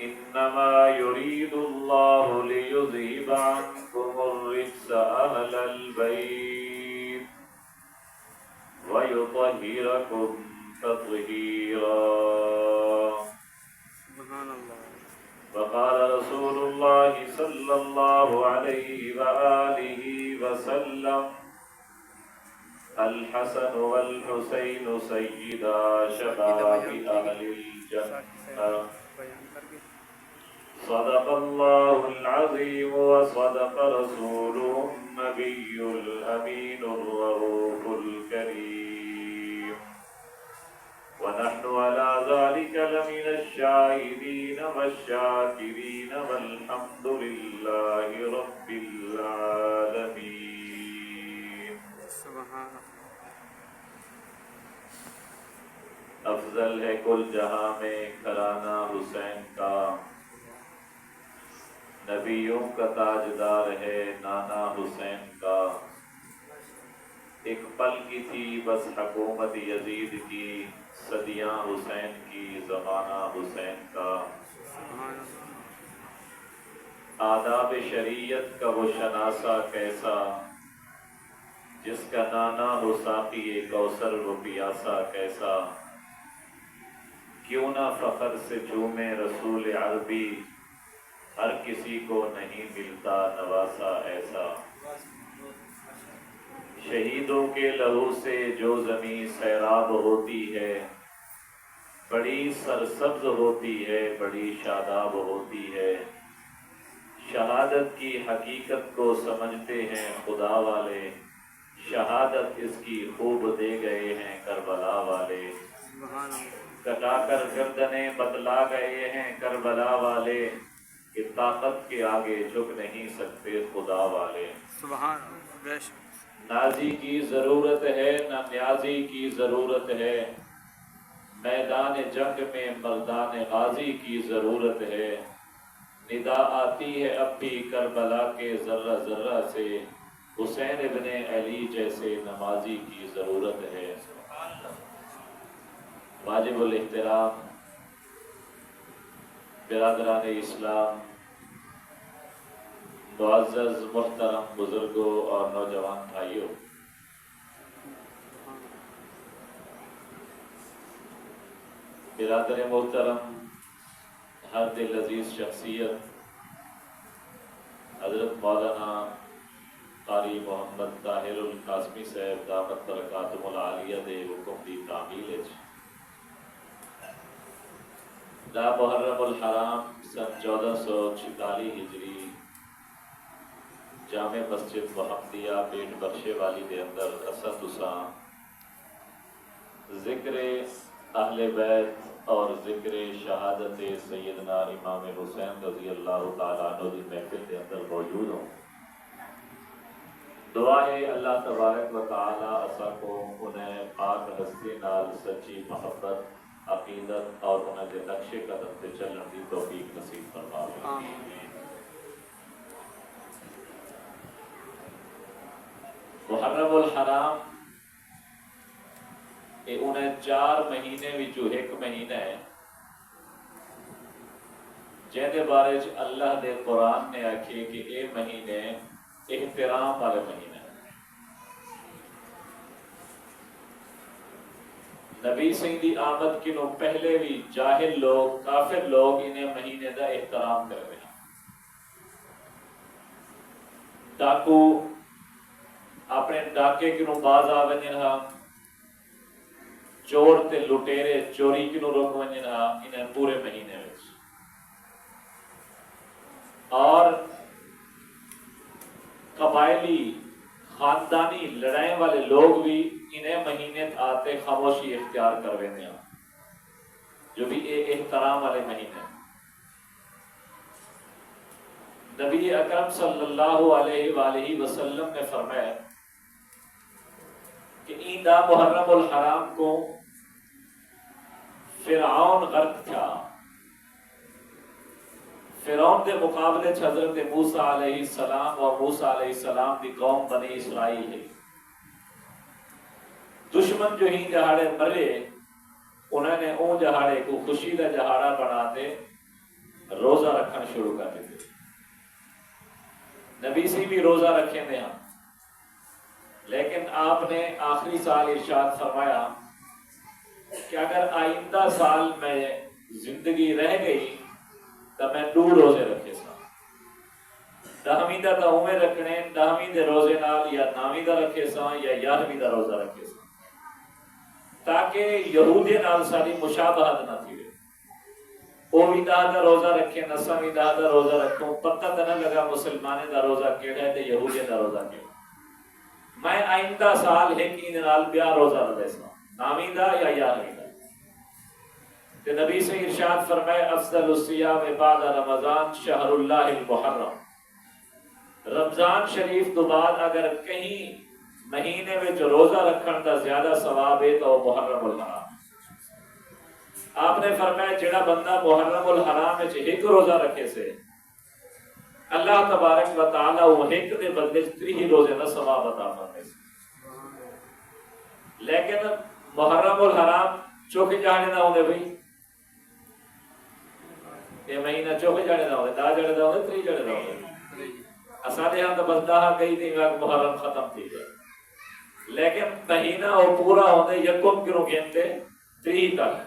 إنما يريد الله ليذهب عنكم الرجس أهل البيت ويطهركم تطهيرا. وقال رسول الله صلى الله عليه وآله وسلم: الحسن والحسين سيدا شباب أهل الجنة. صدق الله العظيم وصدق رسوله النبي الأمين الرؤوف الكريم. ونحن على ذلك لمن الشاهدين والشاكرين والحمد لله رب العالمين. افضل ہے کل جہاں میں گھرانہ حسین کا، نبیوں کا تاجدار ہے نانا حسین کا. ایک پل کی تھی بس حکومت یزید کی، صدیاں حسین کی زمانہ حسین کا. آداب شریعت کا وہ شناسا کیسا، جس کا نانا ہو ساقی کوثر وہ پیاسا کیسا. کیوں نہ فخر سے جھومے رسول عربی، ہر کسی کو نہیں ملتا نواسا ایسا. شہیدوں کے لہو سے جو زمین سیراب ہوتی ہے، بڑی سرسبز ہوتی ہے بڑی شاداب ہوتی ہے. شہادت کی حقیقت کو سمجھتے ہیں خدا والے، شہادت اس کی خوب دے گئے ہیں کربلا والے. کٹا کر گردنیں بتلا گئے ہیں کربلا والے، کہ طاقت کے آگے جھک نہیں سکتے خدا والے. نازی کی ضرورت ہے نہ نیازی کی ضرورت ہے، میدان جنگ میں مردان غازی کی ضرورت ہے. ندا آتی ہے اب بھی کربلا کے ذرہ ذرہ سے، حسین ابن علی جیسے نمازی کی ضرورت ہے. واجب الاحترام برادران اسلام، معزز محترم بزرگوں اور نوجوان بھائیوں، برادر محترم، ہر دل عزیز شخصیت حضرت مولانا قاری محمد طاہر القاسمی صاحب دامت برکاتہم العالیہ دے حکم دی تعمیل دا محرم الحرام سن 1446 ہجری جامع مسجد محمدیہ پیٹ برشے والی دے اندر اسد حسان ذکر اہل بیت اور ذکر شہادت سیدنا امام حسین رضی اللہ تعالیٰ عنہ دی محفل کے اندر موجود ہوں. دعا ہے اللہ تبارک و تعالیٰ اسا کو انہیں پاک ہستی نال سچی محبت عقیدت اور انہیں دے نقش قدم پہ چلن دی توفیق نصیب فرمائے. محرم الحرام انہیں 4 مہینے وچوں ایک مہینہ ہے جہدے بارے اللہ دے قرآن نے آکھے کہ اے مہینے احترام والے مہینے. نبی سنگھ دی آمد کنوں پہلے بھی جاہل لوگ کافر لوگ انہیں مہینے دا احترام کر رہے ہیں. ڈاکو اپنے ڈاکے کنوں باز آ ونجن ہاں، چور تے لٹیرے چوری کنوں روک ونجن ہاں انہیں پورے مہینے میں. اور قبائلی خاندانی لڑائیں والے لوگ بھی انہیں مہینے آتے خاموشی اختیار کر رہے ہیں، جو بھی احترام والے مہینے. نبی اکرم صلی اللہ علیہ وآلہ وسلم نے فرمایا کہ ایندہ محرم الحرام کو فرعون غرق تھا. فرعون کے مقابلے حضرت موسیٰ علیہ السلام اور موسیٰ علیہ السلام کی قوم بنی اسرائیل ہے. دشمن جو ہی جہاڑے مرے انہوں نے اون جہاڑے کو خوشی کا جہاڑا بنا دے روزہ رکھنا شروع کر دیتے. نبی سی بھی روزہ رکھے میں ہم، لیکن آپ نے آخری سال ارشاد فرمایا کہ اگر آئندہ سال میں زندگی رہ گئی تو میں 2 روزے رکھے سا. 10ویں دا عمر رکھنے، 10ویں دے روزے نال یا 9ویں دا رکھے سا یا 11ویں دا روزہ رکھے سا، تاکہ یہودی نال ساری مشابہت نہ تھی. وہ بھی 10 دا روزہ رکھے، نساں بھی 10 دا روزہ رکھوں، پتہ تو نہ لگا مسلمانے دا روزہ کیڑا ہے تے یہودی دا روزہ کیڑا. میں آئندہ سال ایک ہی نال 2 روزہ رکھے سا، 9ویں دا یا 11ویں دا. کہ نبی سے ارشاد فرمائے افضل الصیام بعد رمضان شہر اللہ المحرم. رمضان تو بعد اگر کہیں مہینے میں جو روزہ رکھن کا زیادہ ثواب ہے تو محرم الحرام. آپ نے فرمایا جڑا بندہ محرم الحرام میں ایک روزہ رکھے سے اللہ تبارک و تعالی وہ ایک دے بدلے 3 روزے کا ثواب عطا فرمائے. لیکن محرم الحرام چوک جانے نہ ہوندے بھائی، یہ مہینہ چوک جانے نہ ہوندے، 10 جانے نہ ہوندے، 3 جانے نہ ہوندے. اسانے ہاں تو بس 10 گئی تھی محرم ختم تھی گئے، لیکن مہینہ وہ پورا ہوندے یکم کنوں گھنٹے 3 تک.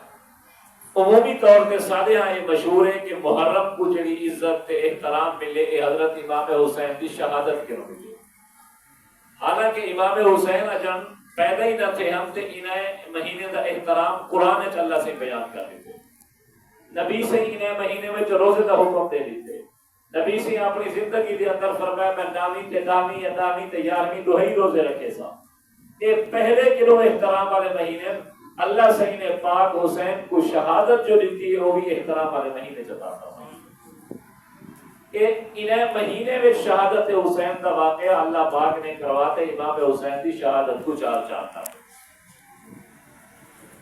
عمومی طور پہ سارے ہاں یہ مشہور ہے کہ محرم کو جڑی عزت تے احترام ملے اے حضرت امام حسین کی شہادت کے ملے. حالانکہ امام حسین اجن پیدا ہی نہ تھے ہم تے انہیں مہینے دا احترام قرآن چ اللہ سے بیان کر دیتے. نبی سے انہیں مہینے میں جو روزے دا حکم دے دیتے. نبی سے اپنی زندگی دے اندر فرمایا میں 9ویں تے 10ویں یا 10ویں تے 11ویں 2 روزے رکھے سا. یہ پہلے کلو احترام والے مہینے اللہ صحیح نے پاک حسین کو شہادت جو دیتی ہے وہ بھی احترام والے مہینے چتاتا ہے. انہیں مہینے میں شہادت حسین کا واقعہ اللہ پاک نے کرواتے امام حسین کی شہادت کو 4 چاہتا ہے.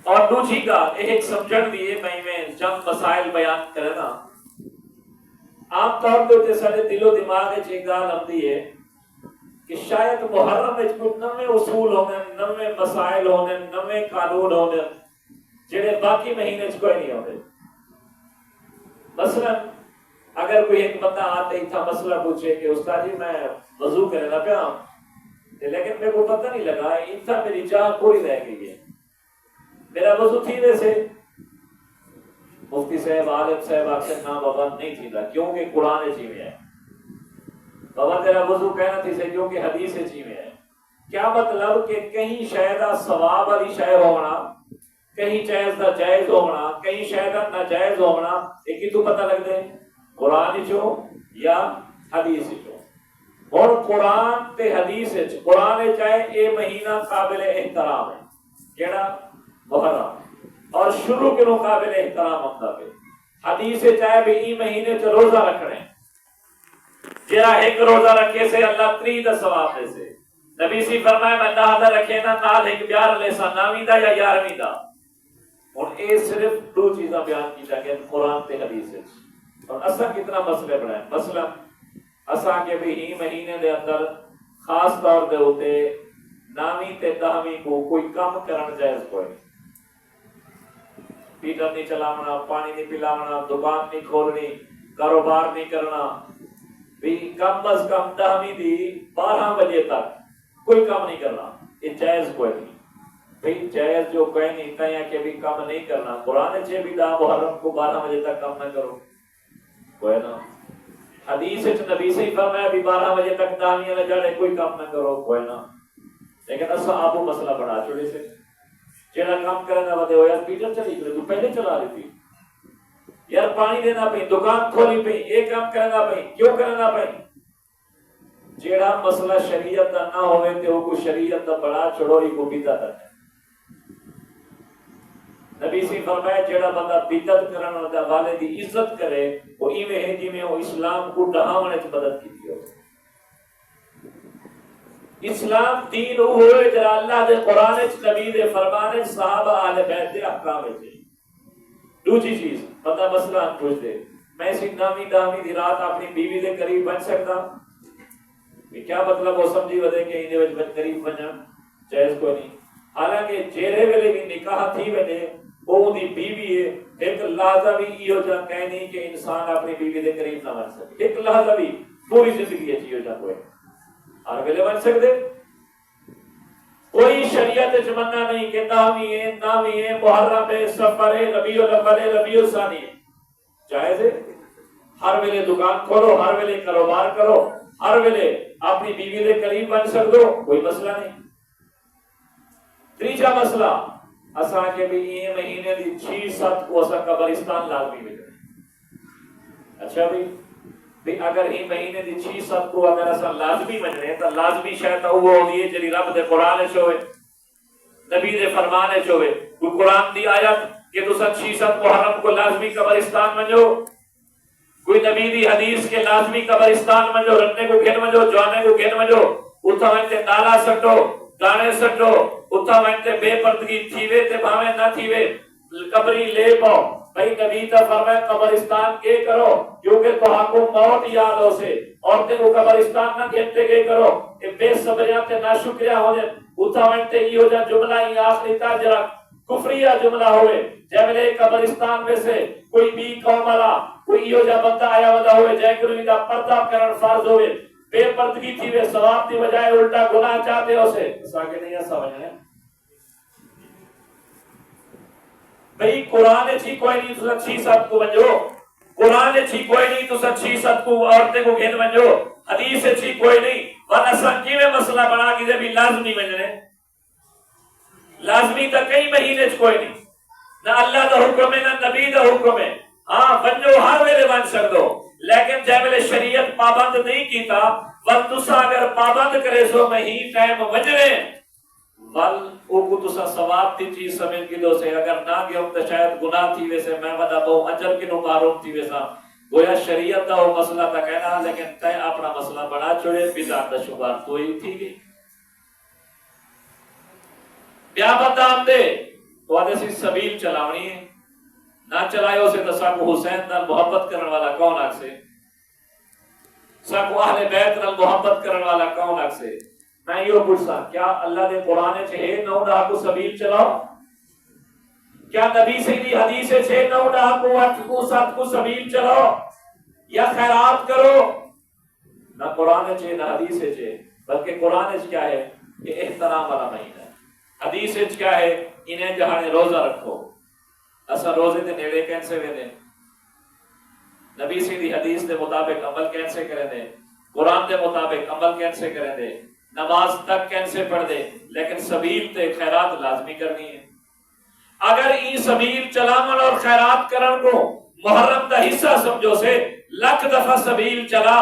اور دوسری گال ایک سمجھن دیئے میں چند مسائل بیان کرنا. عام طور پہ سارے دل و دماغ ایک گال آتی ہے کہ شاید محرم میں کچھ نوے اصول ہونے، نوے مسائل ہونے، نوے قانون ہونے جڑے باقی مہینے کوئی نہیں ہوتے. مثلا اگر کوئی ایک بندہ آتے ہی تھا مسئلہ پوچھے کہ استاد جی میں وضو کرنا پیا لیکن میرے کو پتہ نہیں لگا اتنا میری چاہ پوری رہ گئی ہے، میرا وضو تھی ویسے. مفتی صاحب عالم صاحب آپ سے نام بابا نہیں تھی تھا کیونکہ قرآن چی میں ہے. بابا تیرا وضو کہنا تھی سے کیونکہ حدیث چی میں ہے. کیا مطلب کہ کہیں شاید ثواب والی شے ہونا، کہیں جائز دا جائز ہونا، کہیں شاید ناجائز ہونا، ایک ہی تو پتہ لگ دے قرآن چو یا حدیث چو. اور قرآن تے حدیث قرآن چاہے اے مہینہ قابل احترام ہے کیڑا محرم، اور شروع کے قابل احترام ہوتا ہے. حدیث چاہے بھی ای مہینے چ روزہ رکھنے جرا ایک روزہ رکھے سے اللہ 3 دا ثواب دے سے. نبی سی فرمایا میں 10 دا رکھے نا نال ایک 11 لے سا 9ویں دا یا 11ویں دا. اور اے صرف 2 چیزاں بیان کیتا گیا قرآن تے حدیث وچ. اور اساں کتنا مسئلے بنائے. مثلا اساں کے بھی ہی مہینے دے اندر خاص طور دے ہوتے 9ویں تے 10ویں کو کوئی کام کرن جائز کوئی نہیں. پیٹر نہیں چلاونا، پانی نہیں پلاونا، دکان نہیں کھولنی، کاروبار نہیں کرنا. بھی کم از کم 10ویں دی 12 بجے تک کوئی کام نہیں کرنا. یہ جائز کوئی نہیں. بھئی جائز جو کوئی نہیں تھا یا کہ بھی کام نہیں کرنا. قرآن چھے بھی 10 محرم کو 12 بجے تک کام نہ کرو کوئی نہ. حدیث نبی سے ہی فرمایا بھی 12 بجے تک 10ویں نہ جانے کوئی کام نہ کرو کوئی نہ. لیکن اصلا آپ وہ مسئلہ بڑھا چھوڑے سے جیڑا کام کرنا ودے ہو یار پیٹر چلی کرے تو پہلے چلا رہی تھی یار پانی دینا پئی دکان کھولی پئی ایک کام کرنا پئی کیوں کرنا پئی. جیڑا مسئلہ شریعت دا نہ ہوئے تے وہ کو شریعت دا بڑا چھڑوئی کو بدعت ہے. نبی سے فرمایا جیڑا بندہ بدعت کرن دا والے دی عزت کرے وہ ایویں ہے جویں وہ اسلام کو ڈھاونے وچ مدد کیتی ہو. اسلام دین وہ ہوئے جڑا اللہ دے قرآن وچ نبی دے فرمان وچ صحابہ اہل بیت دے احکام وچ. دوسری چیز بندہ مسئلہ پوچھ دے میں سی 9ویں 10ویں دی رات اپنی بیوی دے قریب بن سکتا. کیا مطلب وہ سمجھی ودے کہ انہے وچ قریب بننا جائز کوئی نہیں. حالانکہ جیرے ویلے بھی نکاح تھی ونے وہ دی بیوی ہے 1 لحظہ بھی ایو جا کہنی کہ انسان اپنی بیوی دے قریب نہ بن سکے، ایک لحظہ بھی پوری زندگی ایو جا کوئی ہر ویلے بن سکتے. کوئی شریعت منع نہیں کہ نامی ہے محرم ہے سفر ہے ربیع الاول ہے ربیع الثانی ہے، جائز ہے. ہر ویلے دکان کھولو، ہر ویلے کاروبار کرو، ہر ویلے اپنی بیوی دے قریب بن سکدو، کوئی مسئلہ نہیں. تیجا مسئلہ اساں کے بھی یہ مہینے دی 6-7 کو اساں قبرستان لازمی ملے. اچھا بھی اگر ہی مہینے دی 6-7 کو اگر اساں لازمی مننے تو لازمی شاید وہ ہوندی ہے جڑی رب دے قرآن وچ ہوئے، نبی دے فرمان وچ ہوئے. کوئی قرآن دی آیت کہ تساں 6-7 محرم کو لازمی قبرستان منجو، کوئی نبی دی حدیث کے لازمی قبرستان منجو، رٹنے کو گھن منجو، جوانے کو گھن منجو، اتھا وینتے نالا سٹو، دانے سٹو، اتھا وینتے بے پردگی تھیوے تے بھاوے نہ تھیوے قبری لے پاؤ. بھئی نبی تا فرمائے قبرستان کے کرو کیونکہ تو موت یاد ہو سے عورتیں کو قبرستان نہ گھنتے گئے کرو. بے صبریاں تے ناشکریاں ہو جائیں. اتھا وینتے یہ ہو جا جملہ ہی آخری تاجرہ کفریہ جملہ ہوئے جیملے قبرستان میں سے کوئی بھی قوم والا کوئی یہ جا بندہ آیا ودا ہوئے جائے کروی دا پردہ کرن فرض ہوئے بے پردگی تھی وے ثواب دی بجائے الٹا گناہ چاہتے ہو سے ساکے نہیں ایسا وجہ ہے. بھئی قرآن چھی کوئی نہیں تو 6-7 کو بنجو، قرآن چھی کوئی نہیں تو 6-7 کو عورتیں کو گھن بنجو، حدیث چھی کوئی نہیں. ورنہ سنکی میں مسئلہ بنا کی دے بھی لازمی بنجنے، لازمی تا کئی مہینے کوئی نہیں، نہ اللہ دا حکم ہے نہ نبی دا حکم ہے. ہاں بنجو ہر ویلے بن سکدو، لیکن جے ویلے شریعت پابند نہیں کیتا ول تسا اگر پابند کرے سو مہی ٹائم بنجنے ول او کو تسا ثواب دی چیز سمجھ کی دو سے اگر نہ گیا تو شاید گناہ تھی ویسے میں ودا بہو اجر کی نو معروف تھی ویسا گویا شریعت دا وہ مسئلہ تا کہنا لیکن تے اپنا مسئلہ بڑا چھوڑے بدعت دا شمار تو ہی تھی گئی. بیا بندہ ہم دے تو آدھے سی سبیل چلاونی ہے نہ چلائے اسے تو ساکو حسین نال محبت کرن والا کون آگ سے، ساکو اہل بیت نال محبت کرن والا کون آگ سے. میں یہ پوچھتا کیا اللہ دے قرآن چھے نو ڈاہ کو سبیل چلاؤ، کیا نبی سے دی حدیث چھے نو ڈاہ کو 8 کو 7 کو سبیل چلاؤ یا خیرات کرو. نہ قرآن چھے نہ حدیث چھے، بلکہ قرآن کیا ہے کہ احترام والا مہینہ ہے، حدیث کیا ہے انہیں جہاں روزہ رکھو. اسا روزے دے نیڑے کیسے وینے، نبی سے دی حدیث دے مطابق عمل کیسے کریں دے، قرآن دے مطابق عمل کیسے کریں دے، نماز تک کیسے پڑھ دے، لیکن سبیل تے خیرات لازمی کرنی ہے. اگر ای سبیل چلامن اور خیرات کرن کو محرم دا حصہ سمجھو سے لکھ دفعہ سبیل چلا،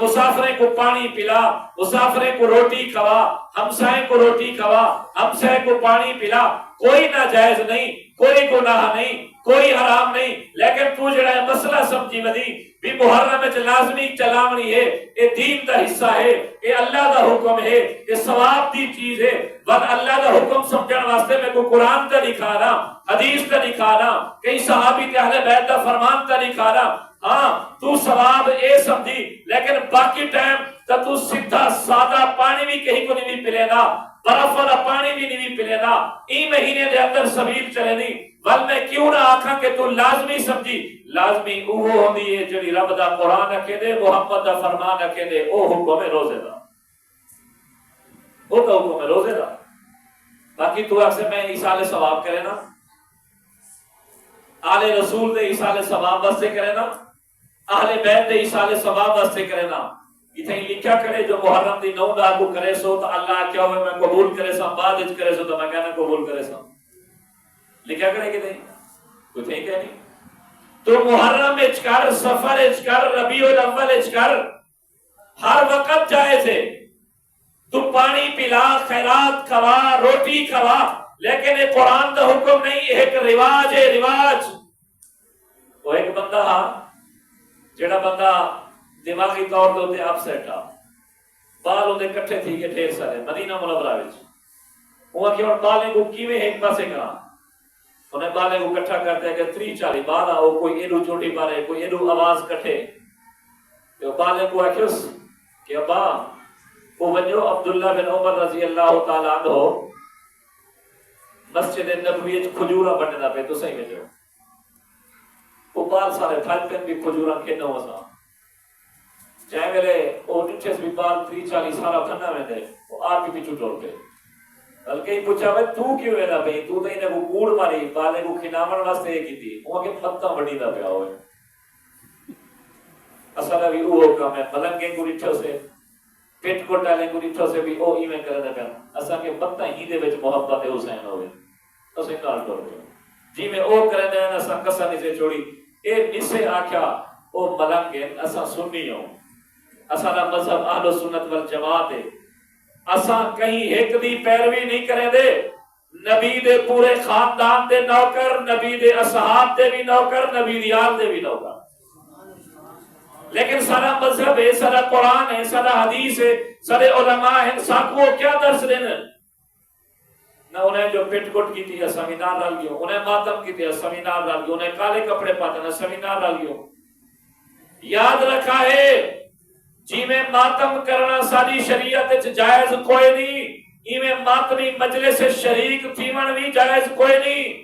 مسافریں کو پانی پلا، مسافریں کو روٹی کھوا، ہمسائیں کو روٹی کھوا، ہمسائیں کو پانی پلا، کوئی ناجائز نہیں، کوئی گناہ نہیں، کوئی حرام نہیں. لیکن تو جڑا مسئلہ سمجھی ودی بھی محرم وچ لازمی چلاونی ہے، اے دین دا حصہ ہے، اے اللہ دا حکم ہے، اے ثواب دی چیز ہے. ور اللہ دا حکم سمجھن واسطے میں کو قرآن تے دکھانا، حدیث تے دکھانا، کئی صحابی تے اہل بیت دا فرمان تے دکھانا. ہاں تو ثواب اے سمجھی لیکن باقی ٹائم تو سیدھا سادہ پانی بھی کہیں کو نہیں پلے نا، برف والا پانی بھی نہیں پلے نا. ای مہینے دے اندر سبیل چلے نہیں. ول میں کیوں نہ آکھاں کہ تو لازمی سمجھی، لازمی اوہ ہوندی ہے جڑی رب دا قرآن رکھے دے، محمد دا فرمان رکھے دے، او حکم ہے روزے دا، او تو حکم ہے روزے دا. باقی تو اکثر میں ایصال ثواب کرے نا، آل رسول دے ایصال ثواب واسطے کرے نا، اہل بیت دے ایصال ثواب واسطے کرے نا. اتنے لکھا کرے جو محرم دی 9 ڈاہ کو کرے سو تو اللہ کیا ہوئے میں قبول کرے سا، بعد اچ کرے سو تو میں کہنا قبول کرے سا. لکھا کرے کہ نہیں کوئی تھے کہ نہیں. تو محرم اچ کر، سفر اچ کر، ربیع الاول اچ کر، ہر وقت جائز ہے. تو پانی پلا، خیرات کھوا، روٹی کھوا، لیکن یہ قرآن دا حکم نہیں، ایک رواج ہے، رواج. وہ ایک بندہ جڑا بندہ دماغی طور دے اپ سیٹ آ بال اندے کٹھے تھی کے ڈھیر سارے مدینہ منورہ وچ وہ کہ ہن بالیں کو کیویں ایک پاسے کراں، انہیں بالیں کو اکٹھا کرتے ہیں کہ 30-40 بال آؤ، کوئی ایڈو چوٹی پارے، کوئی ایڈو آواز کٹھے. تو بالیں کو آکھیس کہ ابا وہ بنجو عبداللہ بن عمر رضی اللہ تعالیٰ عنہ مسجد نبوی وچ کھجورا بننا پہ تو صحیح وچ وہ بال سارے پھل پین بھی کھجورا کھینا ہوا سا جائے ویلے وہ ڈٹھے بھی بال 30-40 سارا کھنا میں دے وہ آپ بھی پیچھو ٹوڑ کے بلکہ ہی پوچھا بھائی تو کیوں ہے نا بھئی تو تو انہیں کو کوڑ ماری بالے کو کھنامن واسطے ایک ہی تھی وہاں کے پتہ بڑی نہ پیا ہوئے اصلا بھی وہ کام ہے ملنگیں کو ڈٹھو سے پیٹ کو ڈالیں کو ڈٹھو سے بھی او ہی میں کرنے پیا اصلا کے پتہ ہی دے وچ محبت حسین ہوئے اسے کال ٹوڑ گئے جی میں او کرنے ہیں اصلا کسا نیسے چھوڑی اے نسے آکھا او ملنگیں اصلا سننی ہوں اصلا مذہب اہل سنت والجماعت ہے اساں کہیں ایک دی پیروی نہیں کریں دے نبی دے پورے خاندان دے نوکر نبی دے اصحاب دے بھی نوکر نبی دی آل دے بھی نوکر لیکن سارا مذہب ہے سارا قرآن ہے سارا حدیث ہے سارے علماء ہیں ساکھوں کیا درس دینا نہ انہیں جو پٹ کٹ کی تھی سمینار ڈال گیا انہیں ماتم کی تھی سمینار ڈال گیا انہیں کالے کپڑے پاتے ہیں سمینار ڈال گیا یاد رکھا ہے جی میں ماتم کرنا ساری شریعت جائز کوئی نہیں ای میں ماتمی مجلس شریک تھیون بھی جائز کوئی نہیں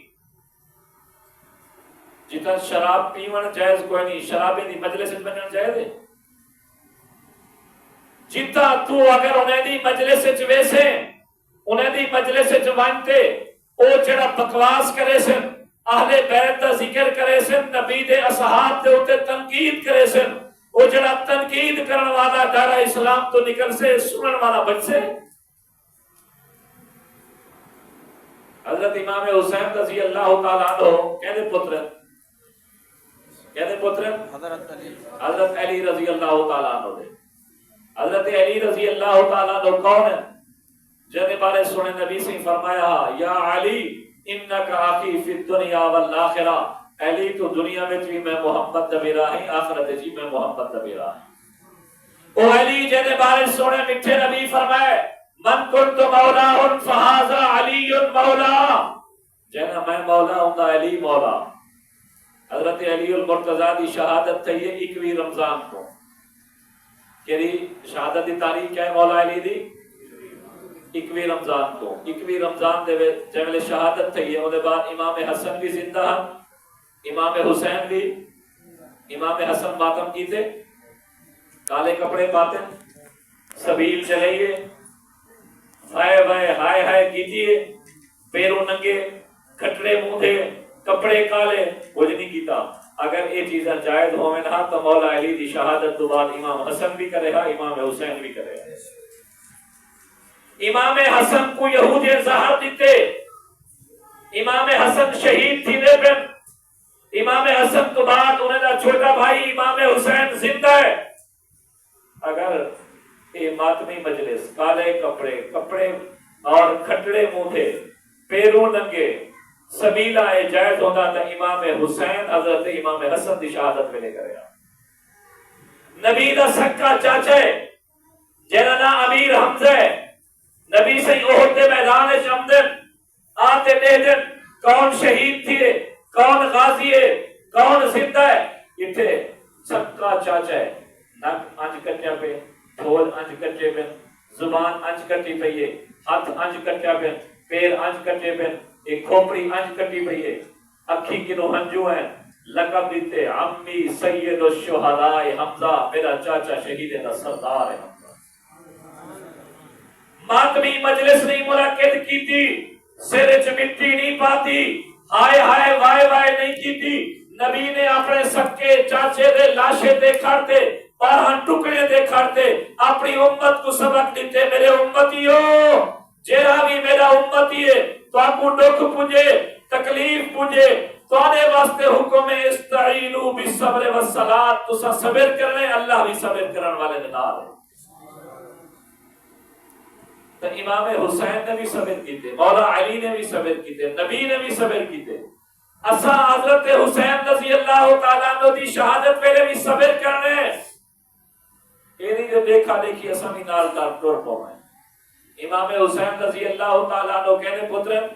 جتا شراب پیون جائز کوئی نہیں شرابیں دی مجلس بننا جائز ہے جتا تو اگر انہیں دی مجلس ویسے انہیں دی مجلس وانتے او جڑا بکواس کرے سن اہل بیت دا ذکر کرے سن نبی دے اصحاب دے اوتے تنقید کرے سن وہ جڑا تنقید کرن والا دارا اسلام تو نکل سے سنن والا بچ سے حضرت امام حسین رضی اللہ تعالیٰ عنہ کہنے پتر حضرت علی رضی اللہ تعالیٰ عنہ دے حضرت علی رضی اللہ تعالیٰ عنہ کون ہے جنہیں بارے سنے نبی سے فرمایا یا علی انکا آخی فی الدنیا والآخرہ علی تو دنیا میں بھی میں محمد نبی راہی آخرت جی میں محمد نبی راہی او علی جنہیں بارے سونے مٹھے نبی فرمائے من کنت مولا فہذا علی مولا جنہیں میں مولا ہوں دا علی مولا حضرت علی المرتضی دی شہادت تھی یہ 21 رمضان کو کہ شہادت دی تاریخ کیا ہے مولا علی دی 21 رمضان کو 21 رمضان دے جنہیں شہادت تھی ہے انہیں بعد امام حسن بھی زندہ امام حسین بھی امام حسن ماتم کیتے کالے کپڑے پاتے سبیل چلائیے ہائے وائے ہائے ہائے کیجیے پیروں ننگے کھٹڑے مودھے کپڑے کالے کچھ نہیں کیتا اگر یہ چیزیں جائز ہوئے نہ تو مولا علی دی شہادت تو بعد امام حسن بھی کرے گا امام حسین بھی کرے گا امام حسن کو یہودی زہر دیتے امام حسن شہید تھی دے پھر امام حسن تو بعد انہیں دا چھوٹا بھائی امام حسین زندہ ہے اگر یہ ماتمی مجلس کالے کپڑے اور کھٹڑے مودھے پیروں ننگے سبیلہ جائز ہوتا تھا امام حسین حضرت امام حسن دی شہادت میں لے کرے گا نبی دا سکا چاچے جننا امیر حمزہ نبی سے احد دے میدان شمدن آتے دے دن کون شہید تھے کون غازی ہے کون زندہ ہے اتھے سکا چاچا ہے نک انج کٹیا پہ ڈھول انج کٹے پہ زبان انج کٹی پئی ہے ہاتھ انج کٹیا پہ پیر انج کٹے پہ ایک کھوپڑی انج کٹی پئی ہے اکھی کنو ہنجو ہیں لقب دیتے عمی سید الشہداء حمزہ میرا چاچا شہید دا سردار ہے ماتمی مجلس نہیں منعقد کی تھی سر وچ مٹی نہیں پاتی ہائے ہائے وائے وائے نہیں کی تھی نبی نے اپنے سکے چاچے دے لاشے دے کھڑتے بارہن ٹکڑے دے کھڑتے اپنی امت کو سبق دیتے میرے امتیو جیرا بھی میرا امتی ہے تو آپ کو دکھ پوجے تکلیف پوجے تو آنے واسطے حکم استعینوا بالصبر والصلاۃ تو صبر کرنے اللہ بھی صبر کرنے والے نال ہے تو امام حسین نے بھی صبر کیتے مولا علی نے بھی صبر کیتے نبی نے بھی صبر کیتے اسا حضرت حسین رضی اللہ تعالیٰ عنہ دی شہادت پہلے بھی صبر کرنے یہ نہیں جو دیکھا دیکھی اسا بھی نال ٹور پاؤں امام حسین رضی اللہ تعالیٰ عنہ کہنے پتر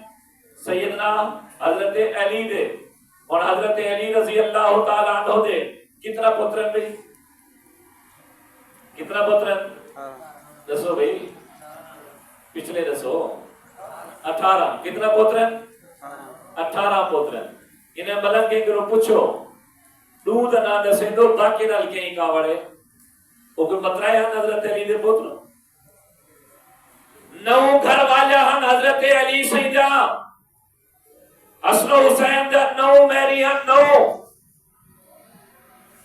سیدنا حضرت علی دے اور حضرت علی رضی اللہ تعالیٰ عنہ دے کتنا پتر بھئی کتنا پتر دسو بھئی پچھلے دسو 18 کتنا پوتر 18 پوتر انہیں ملنگ کے گروہ پوچھو دودھ نہ دسے دو باقی نال کہیں کاوڑے وہ کوئی مطرائے ہن حضرت علی دے پتر نو گھر والا ہن حضرت علی سیدہ حسن و حسین دا نو میری ہن نو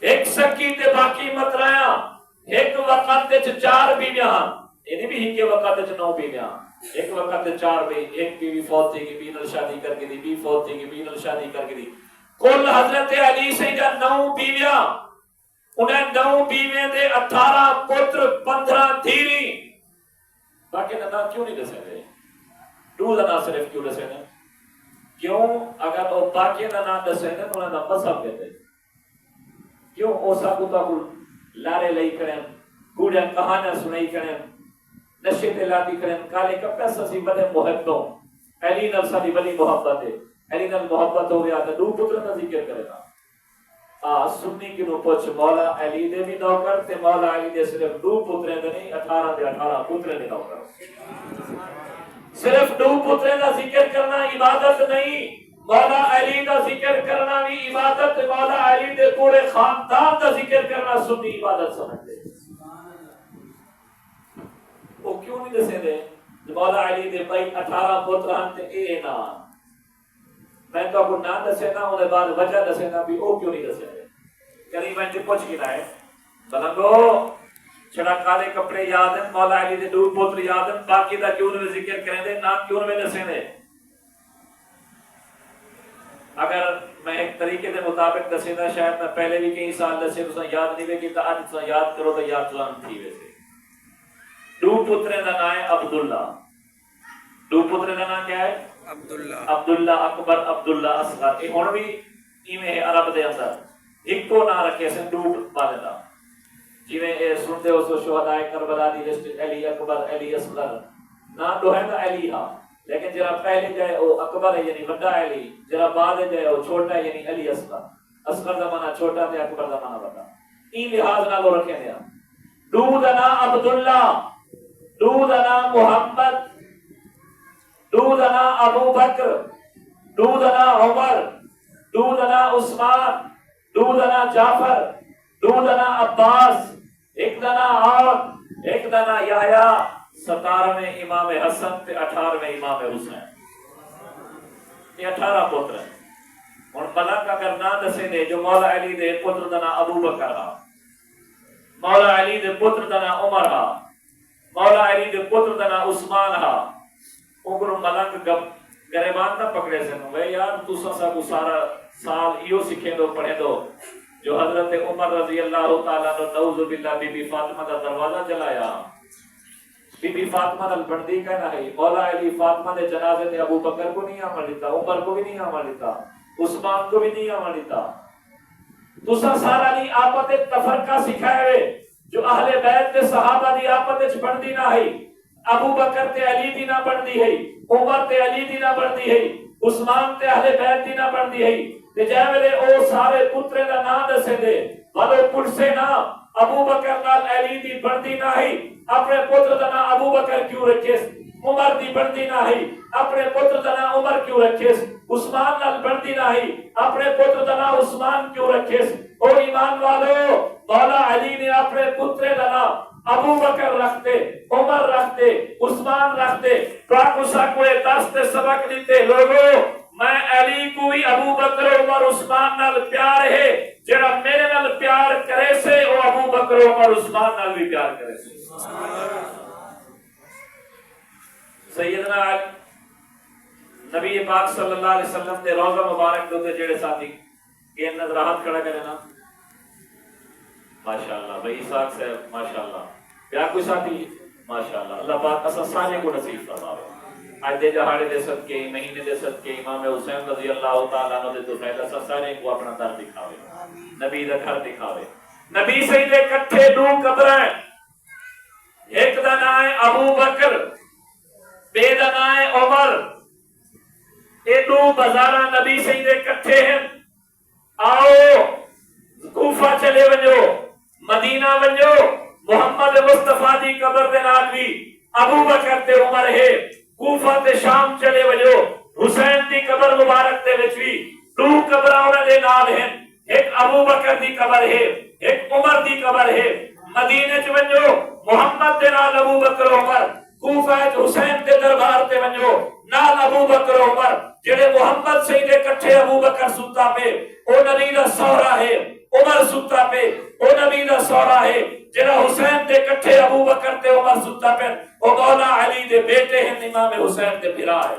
ایک سکی تے باقی مطرائیاں ایک وقت تے چار بیویاں ہن یعنی بھی ہی کے وقت تے نو بیویاں ایک وقت تے چار بی ایک بیوی فوت تھی کہ بینل شادی کر کے دی بی فوت تھی کہ بینل شادی کر کے دی کل حضرت علی سیدہ نو بیویاں انہیں نو بیویں دے 18 پتر 15 دھیری باقی نہ کیوں نہیں دسے دے دودھ نہ صرف کیوں دسے دے کیوں اگر وہ باقی نہ دسے دے انہیں نہ مذہب کہتے کیوں او ساکوتا کو لارے لئی کریں گوڑیاں کہانیاں سنائی کریں نشے تے لاتی کریں کالے کپڑے سسی بڑے محبتوں علی نال ساری بڑی محبت ہے علی نال محبت ہو گیا تو دو پتر کا ذکر کرے گا سنی کی نو پوچھ مولا علی دے بھی نوکر تے مولا علی دے صرف دو پترے دے نہیں 18 دے 18 پترے دے نوکر صرف دو پترے دا ذکر کرنا عبادت نہیں مولا علی دا ذکر کرنا بھی عبادت مولا علی دے پورے خاندان دا ذکر کرنا سنی عبادت سمجھتے وہ کیوں نہیں دسے دے مولا علی دے بھائی 18 پتران تے اے نا میں تو کو نہ دسے نا انہیں بعد وجہ دسے نا بھی او کیوں نہیں دسے دے کریم میں جو پوچھ گنا ہے بلنگو چھڑا کالے کپڑے یاد ہیں مولا علی دے دو پتر یاد ہیں باقی دا کیوں نے ذکر کریں دے نام کیوں نے دسے دے اگر میں ایک طریقے دے مطابق دسے دا شاید میں پہلے بھی کئی سال دسے تو یاد نہیں ہوئے کہ آج تو یاد کرو تو یاد تو تھی ویسے دو پترے دا نام ہے عبداللہ دو پترے دا نام کیا ہے عبداللہ اکبر عبداللہ اصغر یہ ہون بھی ایویں ہے عرب دے اندر ایک کو نہ رکھے سن دو والے دا جویں سنتے ہو سو شہداء کربلا دی لسٹ علی اکبر علی اصغر نام دو ہے نا علی ہاں لیکن جرا پہلے جائے وہ اکبر ہے یعنی بڑا علی جرا بعد جائے وہ چھوٹا ہے یعنی علی اصغر اصغر دا معنی چھوٹا تے اکبر دا معنی بڑا این لحاظ نال رکھے دیا دو دا نام عبداللہ دو دا نام محمد دو دا نام ابو بکر دو دا نام عمر دو دا نام عثمان دو دا نام جعفر دو دا نام عباس ایک دا نام عون ایک دا نام یحییٰ 17ویں امام حسن تے 18ویں امام حسین یہ 18 پتر ہیں اور ملک اگر نہ دسے دے جو مولا علی دے پتر دا نام ابو بکر ہا مولا علی دے پتر دا نام عمر ہا مولا علی دے پتر دا نام عثمان ہا اوپر ملک گریبان نہ پکڑے سے نو یار تو سا کو سارا سال ایو سکھے دو پڑھے دو جو حضرت عمر رضی اللہ تعالیٰ عنہ نعوذ باللہ بی بی فاطمہ دا دروازہ جلایا بی بی فاطمہ دل بندی کہنا ہے مولا علی فاطمہ دے جنازے تے ابو بکر کو نہیں آمن لیتا عمر کو بھی نہیں آمن لیتا عثمان کو بھی نہیں آمن لیتا تو سارا نہیں آپت تفرقہ سکھائے ہوئے جو اہل بیت تے صحابہ دی آپت بندی نہ ہے ابو بکر تے علی دی نہ بندی ہے عمر تے علی دی نہ بندی ہے عثمان تے اہل بیت دی نہ بندی ہے تے جے ویلے او سارے پترے دا نام دسے دے ولو پڑسے نہ ابو بکر نال علی دی بندی نہ ہے اپنے پتر دا نام ابو بکر کیوں رکھیس عمر دی بندی نہ ہے اپنے پتر دا نام عمر کیوں رکھیس عثمان نال بندی نہ ہے اپنے پتر دا نام عثمان کیوں رکھیس او ایمان والو مولا علی نے اپنے پترے دا نام ابو بکر رکھتے عمر رکھتے عثمان رکھتے پراکوسا کوئے دستے سبق دیتے لوگوں میں علی کو بھی ابو بکر عمر عثمان نال پیار ہے جڑا میرے نال پیار کرے سے او ابو بکر عمر عثمان نال بھی پیار کرے سے سیدنا نبی پاک صلی اللہ علیہ وسلم دے روضہ مبارک دے جڑے ساتھی یہ نظرات کھڑا کرے نا ماشاءاللہ بھائی اسحاق صاحب ماشاءاللہ کیا کوئی ساتھی ماشاءاللہ اللہ پاک اسا سارے کو نصیب فرماوے آج دے جہاڑے دے صدقے مہینے دے صدقے امام حسین رضی اللہ تعالیٰ عنہ دے تو فائدہ اسا سارے کو اپنا در دکھاوے نبی دا گھر دکھاوے نبی سے دے کٹھے دو قبریں ایک دا نام ہے ابو بکر بے دا نام ہے عمر اے دو بازاراں نبی سے دے کٹھے ہیں آؤ کوفہ چلے ونجو مدینہ ونجو محمد مصطفیٰ دی قبر دے نال بھی ابو بکر تے عمر ہے کوفہ تے شام چلے ونجو حسین دی قبر مبارک دے وچ بھی دو قبراں انہاں دے نال ہیں ایک ابو بکر دی قبر ہے، ایک عمر دی قبر ہے۔ مدینے چ ونجو محمد دے نال ابو بکر عمر، کوفہ چ حسین دے دربار تے ونجو نال ابو بکر عمر، جڑے محمد سید دے کٹھے ابو بکر ستا پہ او نبی دا سہرا ہے، عمر ستا پہ او نبی دا سہرا ہے، جڑا حسین دے کٹھے ابو بکر تے عمر ستا پہ او مولا علی دے بیٹے ہیں، امام حسین دے بھرا ہے۔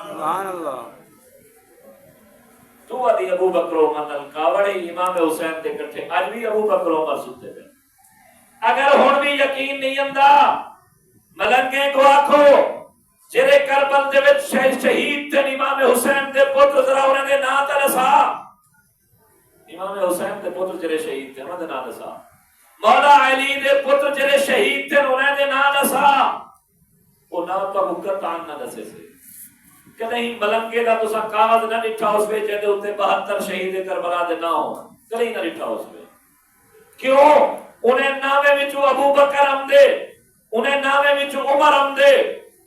سبحان اللہ۔ تو ادی ابو بکر عمر نال کاوڑے امام حسین دے کٹھے اج بھی ابو بکر عمر ستے پہ۔ اگر ہن بھی یقین نہیں آندا ملنگے کو آکھو جڑے کربل دے وچ شہید تھے امام حسین دے پتر، ذرا انہاں دے نام تے دسا۔ امام حسین دے پتر جڑے شہید تھے انہاں دے نام دسا۔ مولا علی دے پتر جڑے شہید تھے انہاں دے نام دسا۔ او نام تو مقتان نہ دسے سے کدی ملنگے دا تساں کاغذ نہ لکھا اس وچ جے اوتے 72 شہید کربلا دے نام ہو کدی نہ لکھا اس وچ۔ کیوں؟ انہیں نامے وچوں ابو بکر آمدے، انہیں نامے وچوں عمر آمدے،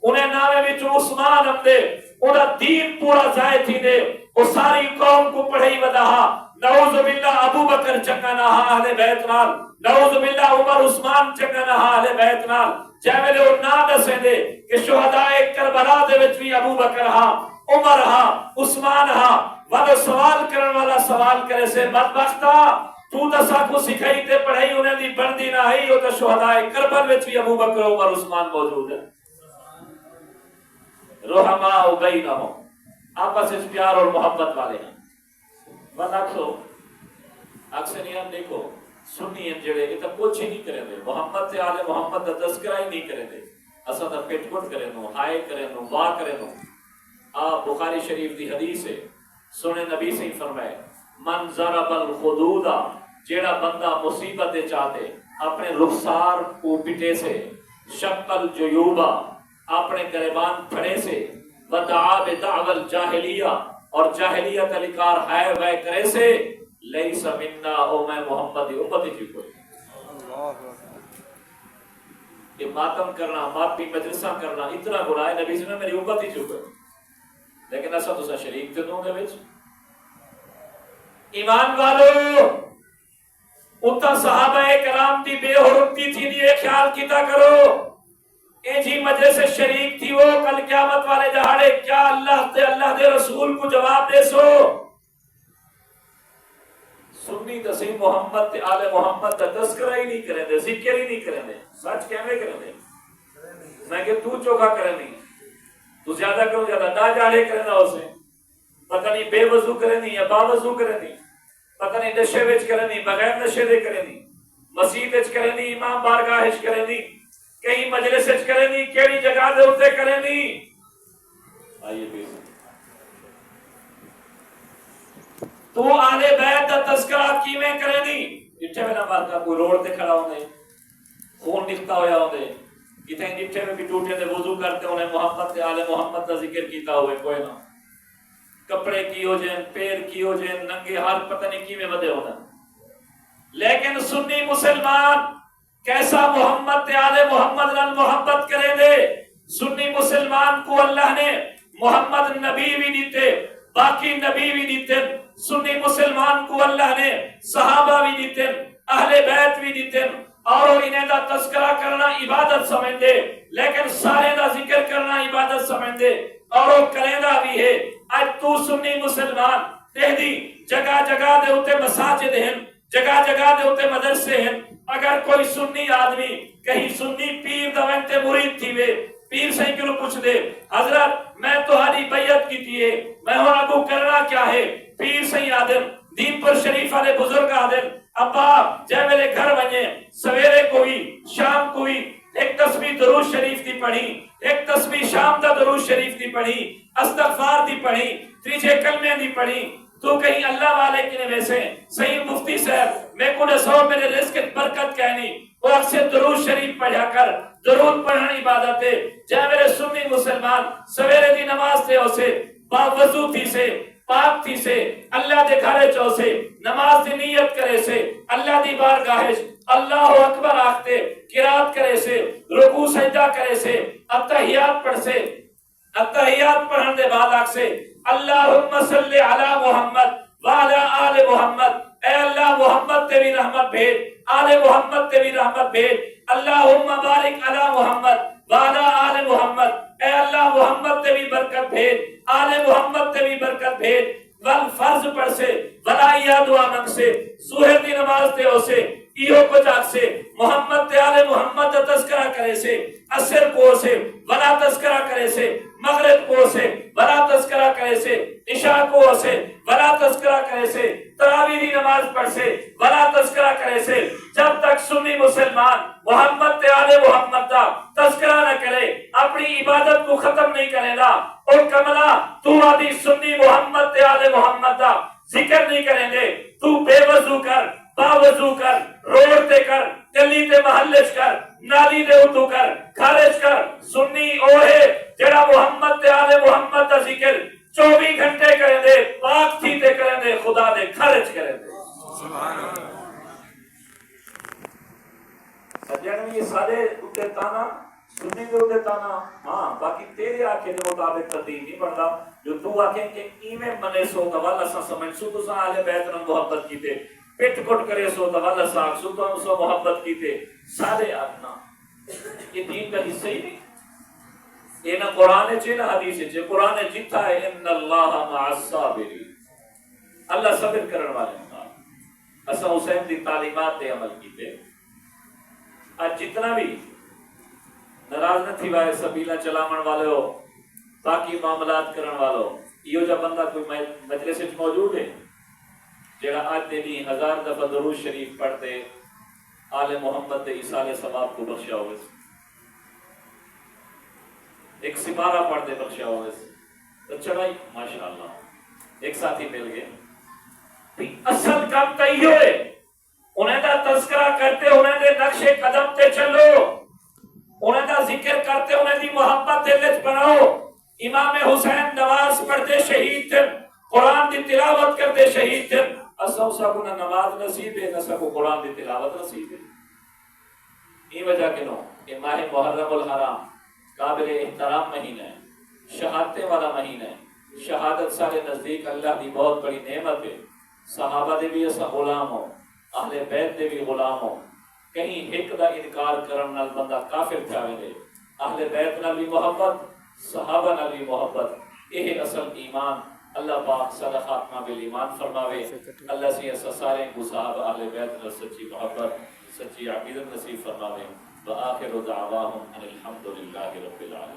انہیں نامے وچوں عثمان آمدے، انہاں دین پورا ضائع تھی دے، وہ ساری قوم کو پڑھائی وداہا۔ نعوذ باللہ ابو بکر چنگا نہ اہل بیت نال، نعوذ باللہ عمر عثمان چنگا نہ اہل بیت نال۔ جے ویلے او نا دسے دے کہ شہدائے کربلا دے وچ بھی ابو بکر ہاں، عمر ہاں، عثمان ہاں، وہ سوال کرن والا سوال کرے سے بدبختا تو دسا کو سکھائی تے پڑھائی انہیں دی بندی نہ آئی، وہ تو شہدائے کربل وچ بھی ابو بکر عمر عثمان موجود ہے۔ رحماء بینہم، آپس اس پیار اور محبت والے ہیں۔ اکثر یہاں دیکھو سنی ہیں جڑے یہ تو کچھ ہی نہیں کریں دے، محمد سے آلے محمد کا تذکرہ ہی نہیں کریں دے، اساں دا پیٹ پٹ کریں دو، ہائے کریں دو، واہ کریں دو۔ آپ بخاری شریف دی حدیث ہے، سنے نبی سے ہی فرمائے من ضرب الخدود، جیڑا بندہ مصیبت چاہتے اپنے رخسار کو پٹے سے، شق الجیوبہ اپنے گریبان پھڑے سے، ودعا بدعوى الجاہلیہ اور جاہلیت الکار ہائے وے کرے سے، لیس منا، او میں محمد امتی کی کوئی۔ یہ ماتم کرنا، ماتی مجلسہ کرنا اتنا گناہ ہے، نبی سے میں میری امتی کی کوئی، لیکن ایسا تو سا شریک تے دوں گے بچ۔ ایمان والو اتا صحابہ کرام دی بے حرمتی تھی دی ایک خیال کیتا کرو، اے جی مجلس شریک تھی وہ کل قیامت والے دہاڑے کیا اللہ دے رسول کو جواب دے سو؟ سنی دسی محمد تے آل محمد دا تذکرہ ہی نہیں کریں دے، ذکر ہی نہیں کریں دے، سچ کہنے کریں دے۔ میں کہ تو چوکا کریں نہیں، تو زیادہ کرو زیادہ نہ جاڑے کرنا اسے، پتہ نہیں بے وضو کریں نہیں یا با وضو کریں نہیں، پتہ نہیں نشے وچ کریں نہیں بغیر نشے دے کریں نہیں، مسجد وچ کریں نہیں، امام بارگاہ وچ کریں نہیں، کہیں مجلس وچ کریں نہیں، کیڑی جگہ دے اوتے کریں نہیں۔ آئیے بھی تو آلے بیت دا تذکرہ کیویں کریں نہیں؟ جتھے میں نہ مارکا کوئی روڈ تے کھڑا ہوندے، خون نکتا ہویا ہوندے، کتنے جتھے میں بھی ٹوٹے دے وضو کرتے انہیں محمد تے آل محمد دا ذکر کیتا ہوئے کوئی نہ، کپڑے کی ہو جائیں، پیر کی ہو جائیں، ننگے ہار پتہ نہیں کی میں بدے ہونا۔ لیکن سنی مسلمان کیسا محمد تے آل محمد نال محبت کرے دے؟ سنی مسلمان کو اللہ نے محمد نبی بھی دیتے، باقی نبی بھی دیتے، سنی مسلمان کو اللہ نے صحابہ بھی دیتے، اہل بیت بھی دیتے، اور انہیں دا تذکرہ کرنا عبادت سمجھ دے، لیکن سارے دا ذکر کرنا عبادت سمجھ دے، اور وہ کریندہ بھی ہے۔ آج تو سنی مسلمان تہدی جگہ جگہ دے ہوتے مساجد ہیں، جگہ جگہ دے ہوتے مدرسے ہیں، اگر کوئی سنی آدمی کہیں سنی پیر دوانتے مرید تھی وے، پیر سے کیوں پوچھ دے حضرت میں تمہاری بیعت کی تھی، میں ہوں ابو کرنا کیا ہے؟ پیر سے آدم دین پر شریف والے بزرگ آدم ابا جے میرے گھر بنے سویرے کوئی شام کوئی ایک تسبیح درود شریف دی پڑھی، ایک تسبیح شام دا درود شریف دی پڑھی، استغفار دی پڑھی، تیجے کلمے دی پڑھی، تو کہیں اللہ والے کی ویسے صحیح مفتی صاحب میں کو سو میرے رزق برکت کہنی وہ اکثر درود شریف پڑھا کر، درود پڑھنا عبادت ہے۔ جے میرے سنی مسلمان سویرے دی نماز تے اسے باوضو تھی سے پاک تھی سے اللہ دے گھرے چو سے نماز دی نیت کرے سے اللہ دی بارگاہ اللہ اکبر آکھتے قرات کرے سے رکوع سجدہ کرے سے اتحیات پڑھ سے اتحیات پڑھن دے بعد آکھ سے اللہم صلی علی محمد وعلی آل محمد، اے اللہ رحمت بھیج، آل محمد تے بھی رحمت بھیج۔ اللہم بارک علی محمد وعلی آل محمد، اے اللہ محمد تے بھی برکت بھیج، آل محمد تے بھی برکت بھیج۔ والفرض پڑھ سے ولا دعا منگ سے ظہر دی نماز تے ہو سے ایہو کو جاگ سے محمد تے آل محمد دا تذکرہ کرے سے عصر کو سے ولا تذکرہ کرے سے مغرب کو سے ولا تذکرہ کرے سے عشاء کو سے ولا تذکرہ کرے سے تراویح دی نماز پڑھ سے ولا تذکرہ کرے سے جب تک سنی مسلمان محمد تے آل محمد دا تذکرہ نہ کرے اپنی عبادت کو ختم نہیں کرے گا۔ اور کملا تو آدھی سنی محمد تے آل محمد دا ذکر نہیں کریں گے، تو بے وضو کر، با وضو کر، روڈ تے کر، گلی تے محلے کر، نالی دے اتو کر، خارج کر، سنی او ہے جڑا محمد تے آل محمد دا ذکر 24 گھنٹے کریں دے، پاک تھی تے کریں دے، خدا دے خارج کریں دے۔ سبحان اللہ۔ سجن یہ سارے اتے تانا سنی دے اتے تانا، ہاں باقی تیرے آنکھیں دے مطابق تدین نہیں بڑھتا، جو تو آنکھیں کہ ایمیں منے سو دوال اسا سمجھ سو تو سا آلے بیت رنگ محبت کی تے پٹ کٹ کرے سو دوال اسا سو تو ہم سو محبت کی تے سارے آدنا یہ دین کا حصہ ہی نہیں۔ یہ نہ قرآن چھے نہ حدیث چھے، قرآن جتا ہے ان اللہ مع الصابرین، اللہ صبر کرن والے ہیں۔ اسا حسین دی تعلیمات تے عمل کی تے آج جتنا بھی ناراض نہ تھی وائے سبیلہ چلامن والے ہو، باقی معاملات کرن والے ہو، یہ جو بندہ کوئی مجلس وچ موجود ہے جڑا آج دے 1000 دفعہ درود شریف پڑھتے آل محمد دے ایصال ثواب کو بخشا ہوئے، ایک سپارہ پڑھ دے بخشا ہوئے تو چڑھائی ماشاءاللہ ایک ساتھی مل گئے۔ اصل کام تو یہ ہوئے انہیں دا تذکرہ کرتے انہیں دے نقش قدم تے چلو، انہیں دا ذکر کرتے انہیں دی محبت دل وچ بناؤ۔ امام حسین نماز پڑھتے شہید تھے، قرآن دی تلاوت کرتے شہید تھے، اساں سب نہ نماز نصیب ہے نہ سب قرآن دی تلاوت نصیب ہے۔ یہ وجہ کہ نو کہ ماہ محرم الحرام قابل احترام مہینہ ہے، شہادتیں والا مہینہ ہے، شہادت سارے نزدیک اللہ دی بہت بڑی نعمت ہے۔ صحابہ دے بھی ایسا غلام ہو، اہل بیت دے بھی غلام ہو، کہیں ایک دا انکار کرن نال بندہ کافر تھاوے دے، اہل بیت نال بھی محبت، صحابہ نال بھی محبت، یہ اصل ایمان۔ اللہ پاک صدق خاتمہ بالایمان فرماوے، اللہ سے ایسا سارے کو صحابہ اہل بیت نال سچی محبت سچی عقیدت نصیب فرماوے۔ وآخر دعواہم ان الحمدللہ رب العالمین۔